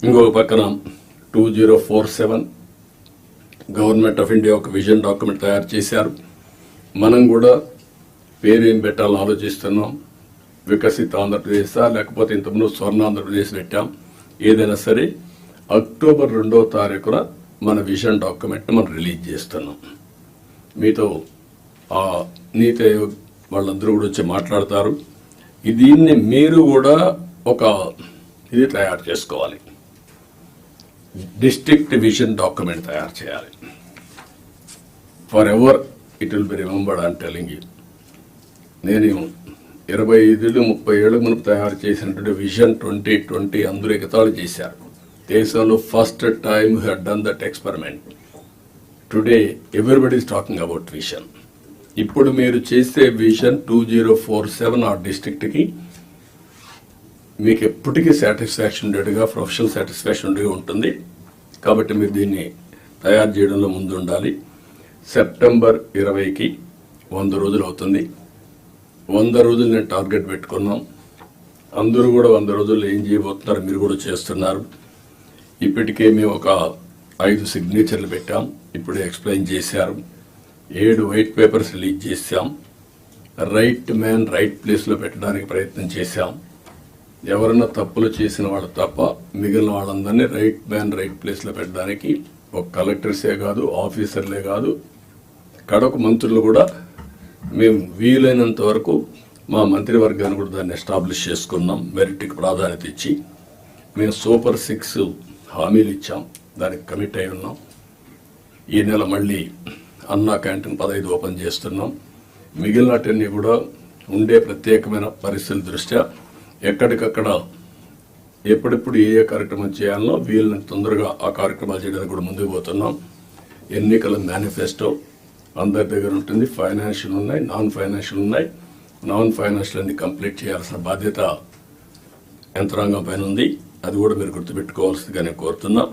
ఇంకొక పక్కన 2047 government of India ఒక విజన్ డాక్యుమెంట్ తయారు చేశారు. మనం కూడా పేరేం పెట్టాలని ఆలోచిస్తున్నాం. వికసిత ఆంధ్రప్రదేశ్ లేకపోతే ఇంతకుముందు స్వర్ణ ఆంధ్రప్రదేశ్ పెట్టాం. ఏదైనా సరే అక్టోబర్ 2వ తారీఖున మన విజన్ డాక్యుమెంట్ మనం రిలీజ్ చేస్తున్నాం. మీతో ఆ నీతి ఆయోగ్ వాళ్ళందరూ కూడా వచ్చి మాట్లాడతారు. దీన్ని మీరు కూడా ఒక ఇది తయారు చేసుకోవాలి. డిస్ట్రిక్ట్ విజన్ డాక్యుమెంట్ తయారు చేయాలి. For ever it will be remembered I'm telling you. నేను 25-30 ఏళ్ళ మునుపు తయారు చేసినటువంటి విజన్ 2020 అందరూ ఎగతాళి చేశారు. దేశంలో first time you had done that experiment. Today everybody is talking about vision. ఇప్పుడు మీరు చేసే విజన్ 2047 ఆ డిస్ట్రిక్ట్కి మీకు ఎప్పటికీ సాటిస్ఫాక్షన్ ఉండేట్టుగా, ప్రొఫెషనల్ సాటిస్ఫాక్షన్ ఉండేగా ఉంటుంది. కాబట్టి మీరు దీన్ని తయారు చేయడంలో ముందు ఉండాలి. సెప్టెంబర్ 20కి 100 రోజులు అవుతుంది. 100 రోజులు నేను టార్గెట్ పెట్టుకున్నాం. అందరూ కూడా 100 రోజుల్లో ఏం చేయబోతున్నారు మీరు కూడా చేస్తున్నారు. ఇప్పటికే మేము ఒక 5 సిగ్నేచర్లు పెట్టాం. ఇప్పుడే ఎక్స్ప్లెయిన్ చేశారు. 7 వైట్ పేపర్స్ రిలీజ్ చేశాం. రైట్ మ్యాన్ రైట్ ప్లేస్లో పెట్టడానికి ప్రయత్నం చేశాం. ఎవరన్నా తప్పులు చేసిన వాళ్ళు తప్ప మిగిలిన వాళ్ళందరినీ రైట్ మ్యాన్ రైట్ ప్లేస్లో పెట్టడానికి ఒక కలెక్టర్సే కాదు, ఆఫీసర్లే కాదు, కడకు మంత్రులు కూడా మేము వీలైనంత వరకు మా మంత్రివర్గాన్ని కూడా దాన్ని ఎస్టాబ్లిష్ చేసుకున్నాం. మెరిట్కి ప్రాధాన్యత ఇచ్చి మేము సూపర్ 6 హామీలు ఇచ్చాం. దానికి కమిట్ అయి ఉన్నాం. ఈ నెల మళ్ళీ అన్నా క్యాంటీన్ 15 ఓపెన్ చేస్తున్నాం. మిగిలినటన్నీ కూడా ఉండే ప్రత్యేకమైన పరిస్థితుల దృష్ట్యా ఎక్కడికక్కడ ఎప్పుడెప్పుడు ఏ కార్యక్రమం చేయాలనో వీళ్ళని తొందరగా ఆ కార్యక్రమాలు చేయడానికి కూడా ముందుకు పోతున్నాం. ఎన్నికల మేనిఫెస్టో అందరి దగ్గర ఉంటుంది. ఫైనాన్షియల్ ఉన్నాయి, నాన్ ఫైనాన్షియల్ ఉన్నాయి. నాన్ ఫైనాన్షియల్ అన్ని కంప్లీట్ చేయాల్సిన బాధ్యత యంత్రాంగం పైన ఉంది. అది కూడా మీరు గుర్తుపెట్టుకోవాల్సిందిగా నేను కోరుతున్నా.